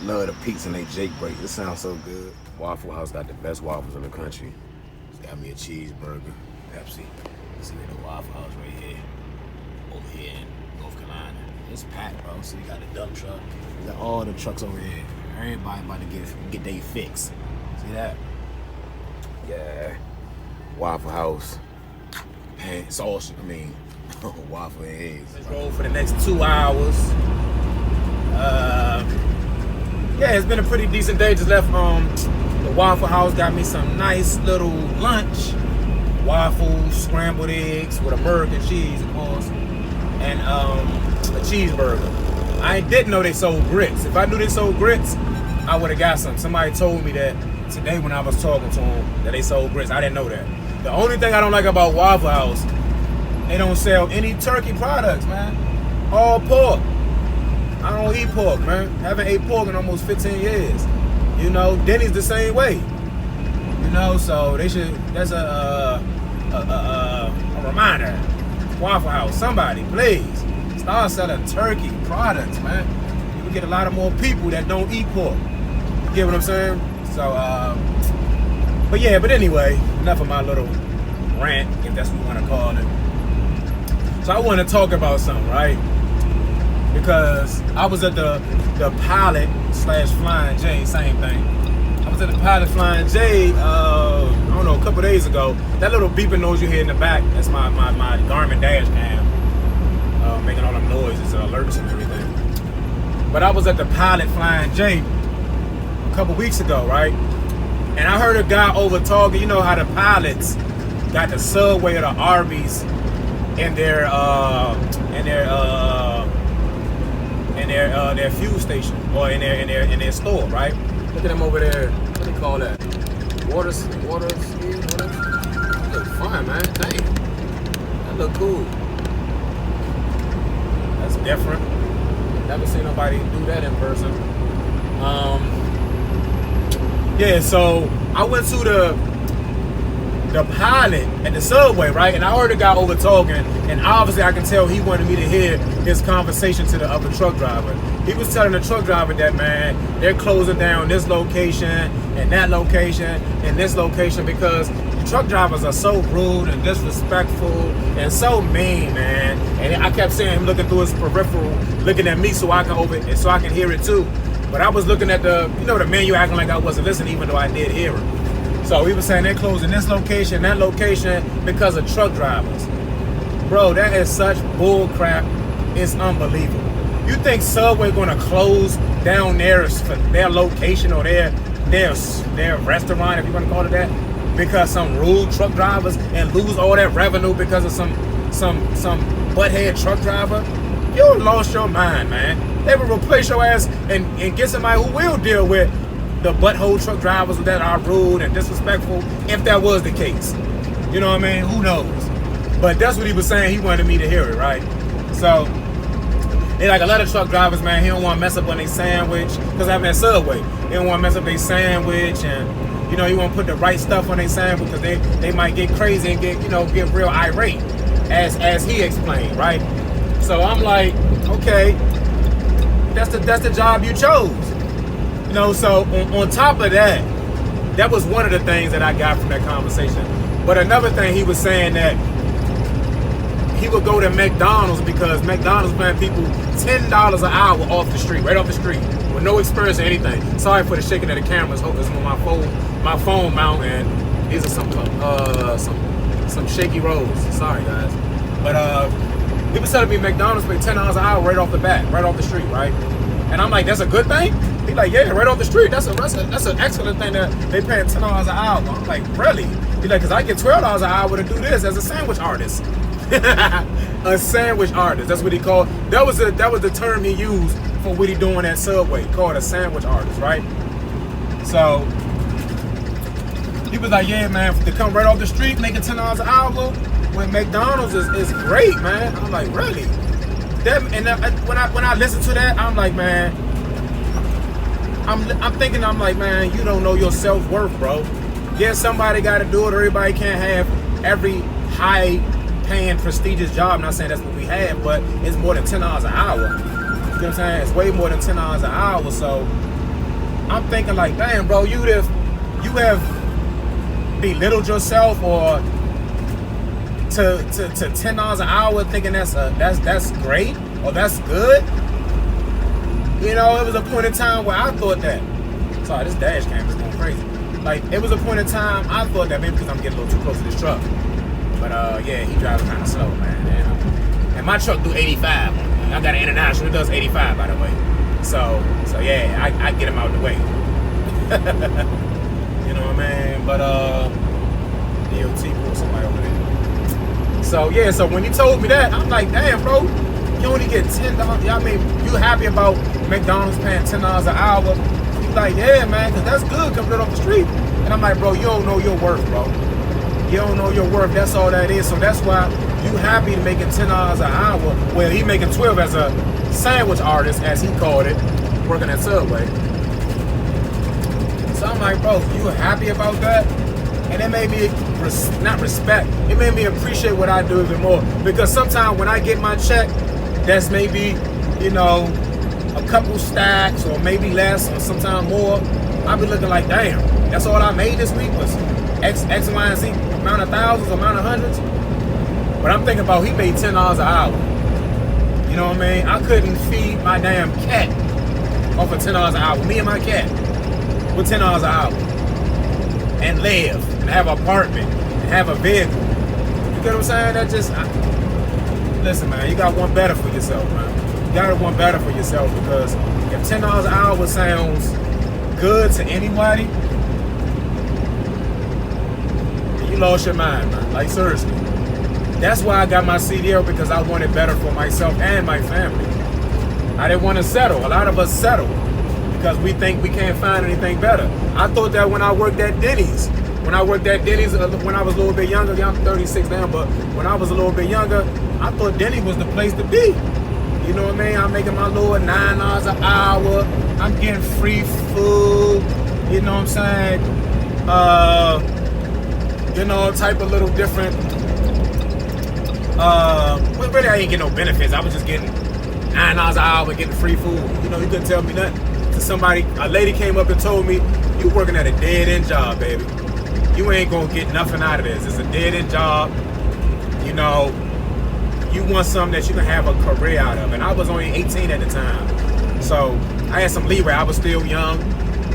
Love the pizza and they Jake break. This sounds so good. Waffle House got the best waffles in the country. It's got me a cheeseburger, Pepsi. See the Waffle House right here. Over here in North Carolina. It's packed, bro. So you got the dump truck. You got all the trucks over here. Everybody about to get their fix. See that? Yeah. Waffle House. Pan sauce. Waffle and eggs. Let's roll for the next 2 hours. Yeah, it's been a pretty decent day. Just left the Waffle House. Got me some nice little lunch. Waffles, scrambled eggs with American cheese, of course, and a cheeseburger. I didn't know they sold grits. If I knew they sold grits, I would have got some. Somebody told me that today when I was talking to them that they sold grits. I didn't know that. The only thing I don't like about Waffle House, they don't sell any turkey products, man. All pork. I don't eat pork, man. Haven't ate pork in almost 15 years. You know, Denny's the same way. You know, so they should. That's a reminder. Waffle House, somebody, please start selling turkey products, man. You can get a lot of more people that don't eat pork. You get what I'm saying? So, but anyway, enough of my little rant, if that's what you want to call it. So I want to talk about something, right? Because I was at the Pilot / Flying J, same thing. I was at the Pilot Flying J, I don't know, a couple days ago. That little beeping noise you hear in the back, that's my Garmin dash cam, making all them noises and alerts and everything. But I was at the Pilot Flying J a couple weeks ago, right? And I heard a guy over talking. You know how the pilots got the Subway or the Arby's in their fuel station or in their store, right? Look at them over there. What do they call that? Water ski, whatever. That look fun, man. Dang. That look cool. That's different. Never seen nobody do that in person. Yeah, so I went to the Pilot at the Subway, right? And I heard a guy over talking, and obviously I can tell he wanted me to hear his conversation to the other truck driver. He was telling the truck driver that, man, they're closing down this location and that location and this location because the truck drivers are so rude and disrespectful and so mean, man. And I kept seeing him looking through his peripheral, looking at me so I can hear it too. But I was looking at the menu, acting like I wasn't listening, even though I did hear it. So he was saying they're closing this location, that location because of truck drivers. Bro, that is such bull crap. It's unbelievable. You think Subway gonna close down their location or their restaurant, if you want to call it that, because some rude truck drivers and lose all that revenue because of some butthead truck driver? You lost your mind, man. They will replace your ass and get somebody who will deal with the butthole truck drivers that are rude and disrespectful, if that was the case. You know what I mean? Who knows? But that's what he was saying. He wanted me to hear it, right? So, they like a lot of truck drivers, man, he don't want to mess up on their sandwich, because I'm at Subway. He don't want to mess up their sandwich, and, you know, he want to put the right stuff on their sandwich, because they might get crazy and get real irate, as he explained, right? So I'm like, okay, that's the job you chose. You know, so on top of that was one of the things that I got from that conversation. But another thing, he was saying that he would go to McDonald's because McDonald's paying people $10 an hour off the street, right off the street, with no experience or anything. Sorry for the shaking of the cameras. Hope this is my phone mount, and these are some shaky rolls. Sorry, guys. But he was telling me McDonald's pay $10 an hour right off the bat, right off the street, right? And I'm like, that's a good thing? He's like, yeah, right off the street. That's an excellent thing that they pay $10 an hour. I'm like, really? He's like, because I get $12 an hour to do this as a sandwich artist. A sandwich artist. That's what he called. That was the term he used for what he doing at Subway, called a sandwich artist, right? So he was like, yeah, man, to come right off the street making $10 an hour when McDonald's is great, man. I'm like, really? When I listen to that, I'm like, man, I'm thinking, man, you don't know your self-worth, bro. Yeah, somebody got to do it. Everybody can't have every high-paying, prestigious job. I'm not saying that's what we have, but it's more than $10 an hour. You know what I'm saying? It's way more than $10 an hour. So I'm thinking like, damn, bro, you have belittled yourself or to $10 an hour, thinking that's great or that's good. You know, it was a point in time where I thought that. Sorry, this dash cam is going crazy. Like, it was a point in time I thought that, maybe because I'm getting a little too close to this truck. But yeah, he driving kind of slow, man. And my truck do 85. I got an International, it does 85, by the way. So yeah, I get him out the way. You know what I mean? But DOT or somebody over there. So yeah, so when he told me that, I'm like, damn, bro, you only get $10. I mean, you happy about McDonald's paying $10 an hour? He's like, yeah, man, because that's good coming right off the street. And I'm like, bro, you don't know your worth, bro. You don't know your worth. That's all that is. So that's why you happy to making $10 an hour. Well, he making 12 as a sandwich artist, as he called it, working at Subway. So I'm like, bro, you happy about that? And it made me not respect. It made me appreciate what I do even more. Because sometimes when I get my check, that's maybe, you know, a couple stacks or maybe less or sometimes more. I'll be looking like, damn, that's all I made this week was X, Y, and Z, amount of thousands, amount of hundreds. But I'm thinking about he made $10 an hour. You know what I mean? I couldn't feed my damn cat off of $10 an hour. Me and my cat with $10 an hour. And live, and have an apartment, and have a vehicle. You get what I'm saying? That just, listen, man, you got one better for yourself, man. You got one better for yourself, because if $10 an hour sounds good to anybody, you lost your mind, man. Like, seriously. That's why I got my CDL, because I wanted better for myself and my family. I didn't want to settle. A lot of us settle because we think we can't find anything better. I thought that when I worked at Denny's. When I was a little bit younger, I'm 36 now, but when I was a little bit younger, I thought Denny's was the place to be. You know what I mean? I'm making my little $9 an hour. I'm getting free food. You know what I'm saying? You know, type of little different. Well, really, I ain't getting no benefits. I was just getting $9 an hour, getting free food. You know, you couldn't tell me nothing. To somebody, a lady came up and told me, "You working at a dead-end job, baby. You ain't gonna get nothing out of this. It's a dead-end job. You know, you want something that you can have a career out of." And I was only 18 at the time, so I had some leeway. I was still young,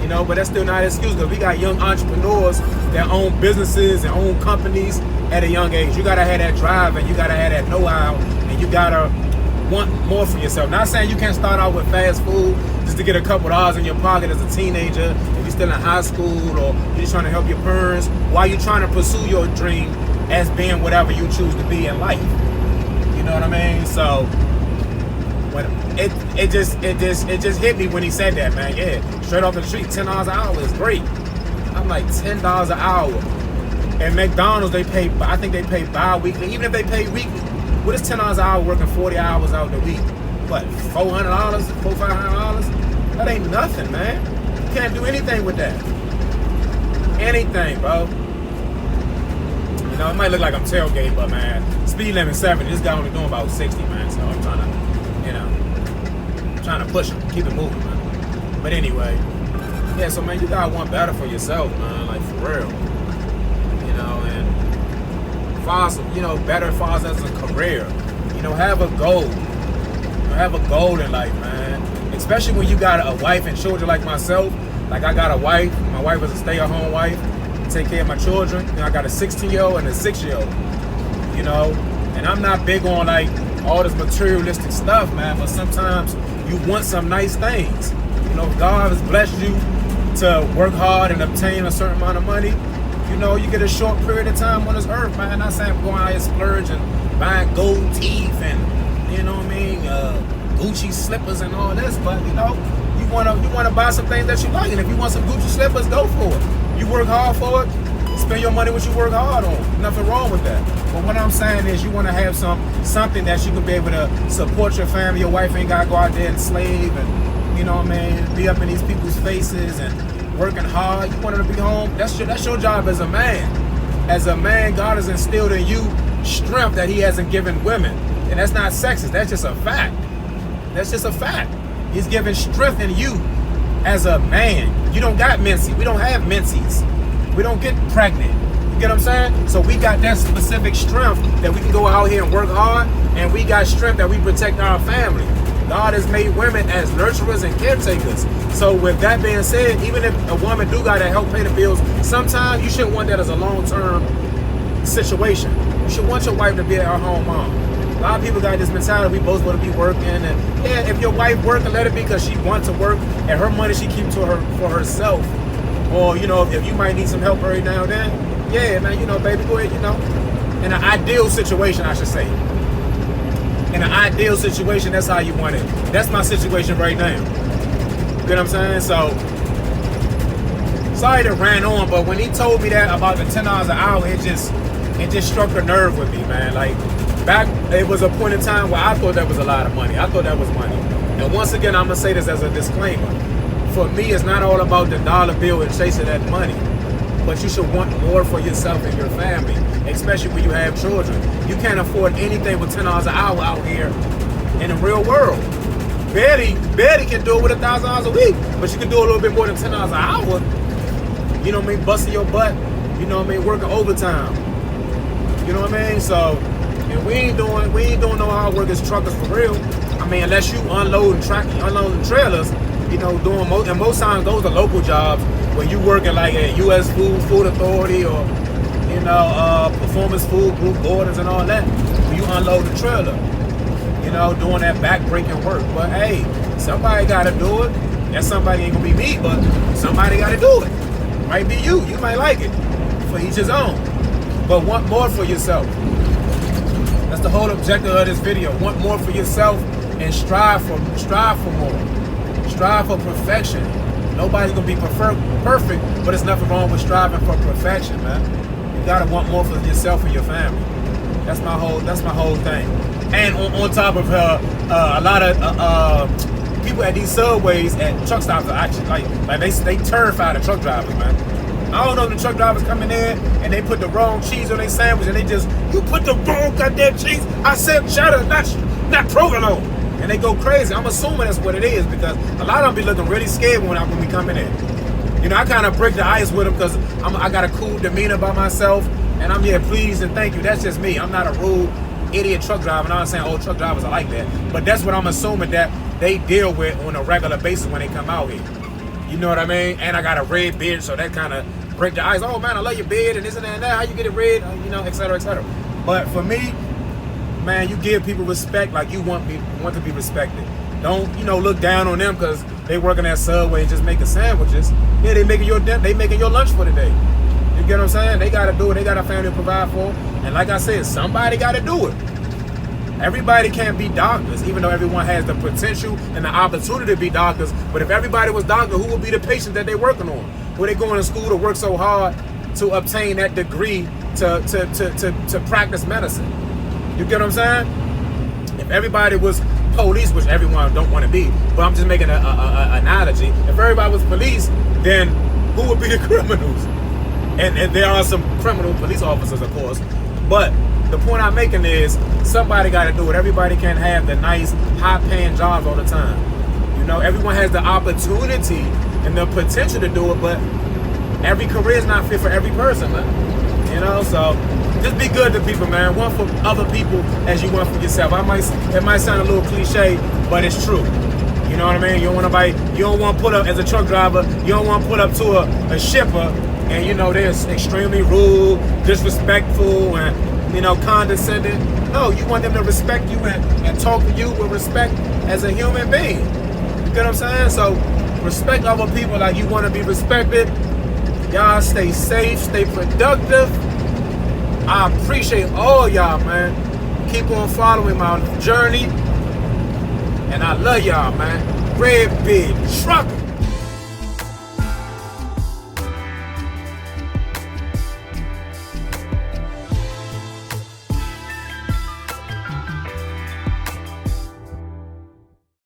you know, but that's still not an excuse, because we got young entrepreneurs that own businesses and own companies at a young age. You gotta have that drive, and you gotta have that know-how, and you gotta want more for yourself. Not saying you can't start out with fast food just to get a couple dollars in your pocket as a teenager, if you're still in high school, or you're just trying to help your parents while you're trying to pursue your dream as being whatever you choose to be in life. You know what I mean? So when it just hit me when he said that, man. Yeah, straight off the street, $10 an hour is great. I'm like, $10 an hour. And McDonald's, I think they pay bi-weekly. Even if they pay weekly, what is $10 an hour working 40 hours out the week? What, $400, $500? That ain't nothing, man. You can't do anything with that. Anything, bro. You know, it might look like I'm tailgating, but man, speed limit 70. This guy only doing about 60, man. So I'm trying to, you know, push him, keep it moving, man. But anyway, yeah. So man, you got one better for yourself, man. Like, for real. You know, and better for us as a career. You know, have a goal. Have a goal in life, man. Especially when you got a wife and children like myself. Like, I got a wife. My wife is a stay-at-home wife. Take care of my children. You know, I got a 16-year-old and a 6-year-old. You know, and I'm not big on like all this materialistic stuff, man. But sometimes you want some nice things. You know, if God has blessed you to work hard and obtain a certain amount of money, you know, you get a short period of time on this earth, man. I'm not saying I'm going out here splurge and buying gold teeth and, you know what I mean, Gucci slippers and all this, but you know, you wanna buy some things that you like, and if you want some Gucci slippers, go for it. You work hard for it, spend your money what you work hard on. Nothing wrong with that. But what I'm saying is, you wanna have something that you can be able to support your family. Your wife ain't gotta go out there and slave and, you know what I mean, be up in these people's faces and working hard. You want her to be home. That's your job as a man. As a man, God has instilled in you strength that He hasn't given women. And that's not sexist. That's just a fact. That's just a fact. He's giving strength in you as a man. You don't got Mincy. We don't have Mincy's. We don't get pregnant. You get what I'm saying? So we got that specific strength that we can go out here and work hard, and we got strength that we protect our family. God has made women as nurturers and caretakers. So with that being said, even if a woman do got to help pay the bills, sometimes you shouldn't want that as a long-term situation. You should want your wife to be our home mom. A lot of people got this mentality, we both want to be working, and yeah, if your wife working, let it be because she wants to work, and her money she keeps to her for herself. Or, you know, if you might need some help every now and then, yeah, man, you know, baby, go ahead, you know. In an ideal situation, I should say. In an ideal situation, that's how you want it. That's my situation right now. You get what I'm saying? So, sorry to ran on, but when he told me that about the $10 an hour, it just struck a nerve with me, man. Like, back, it was a point in time where I thought that was a lot of money. I thought that was money. And once again, I'm going to say this as a disclaimer. For me, it's not all about the dollar bill and chasing that money. But you should want more for yourself and your family, especially when you have children. You can't afford anything with $10 an hour out here in the real world. Betty can do it with $1,000 a week, but you can do a little bit more than $10 an hour. You know what I mean? Busting your butt. You know what I mean? Working overtime. You know what I mean? So, and we ain't doing no hard work as truckers for real. I mean, unless you unloading trailers, you know, and most times those are local jobs where you working like at U.S. Food Authority or, you know, Performance Food Group Gordons and all that. When you unload the trailer, you know, doing that back-breaking work. But hey, somebody got to do it. That somebody ain't gonna be me, but somebody got to do it. Might be you. You might like it. For each his own. But want more for yourself. That's the whole objective of this video. Want more for yourself and strive for more. Strive for perfection. Nobody's gonna be perfect, but there's nothing wrong with striving for perfection, man. You gotta want more for yourself and your family. That's my whole thing. And on top of a lot of people at these subways and truck stops are actually like they terrify the truck drivers, man. I don't know if the truck drivers coming in and they put the wrong cheese on their sandwich and you put the wrong goddamn cheese. I said cheddar, not provolone. And they go crazy. I'm assuming that's what it is because a lot of them be looking really scared when we coming in. You know, I kind of break the ice with them because I got a cool demeanor by myself and I'm here, please and thank you. That's just me. I'm not a rude idiot truck driver. I'm not saying all truck drivers are like that, but that's what I'm assuming that they deal with on a regular basis when they come out here. You know what I mean? And I got a red beard, so that kind of break the ice. Oh man, I love your beard and this and that and that. How you get it red? You know, et cetera, et cetera. But for me, man, you give people respect like you want to be respected. Don't, you know, look down on them because they working at Subway and just making sandwiches. Yeah, they making your lunch for the day. You get what I'm saying? They got to do it. They got a family to provide for. And like I said, somebody got to do it. Everybody can't be doctors, even though everyone has the potential and the opportunity to be doctors. But if everybody was doctors, who would be the patient that they're working on? Who they going to school to work so hard to obtain that degree to practice medicine? You get what I'm saying? If everybody was police, which everyone don't want to be, but I'm just making an analogy. If everybody was police, then who would be the criminals? And there are some criminal police officers, of course. But the point I'm making is somebody got to do it. Everybody can't have the nice, high-paying jobs all the time. You know, everyone has the opportunity and the potential to do it, but every career is not fit for every person, man. You know, so just be good to people, man. Want for other people as you want for yourself. It might sound a little cliche, but it's true. You know what I mean? You don't want to put up as a truck driver. You don't want to put up to a shipper, and you know they're extremely rude, disrespectful, and you know condescending. No, you want them to respect you and talk to you with respect as a human being. You get what I'm saying? So respect other people like you want to be respected. Y'all stay safe, stay productive. I appreciate all y'all, man. Keep on following my journey. And I love y'all, man. Red Big Trucker.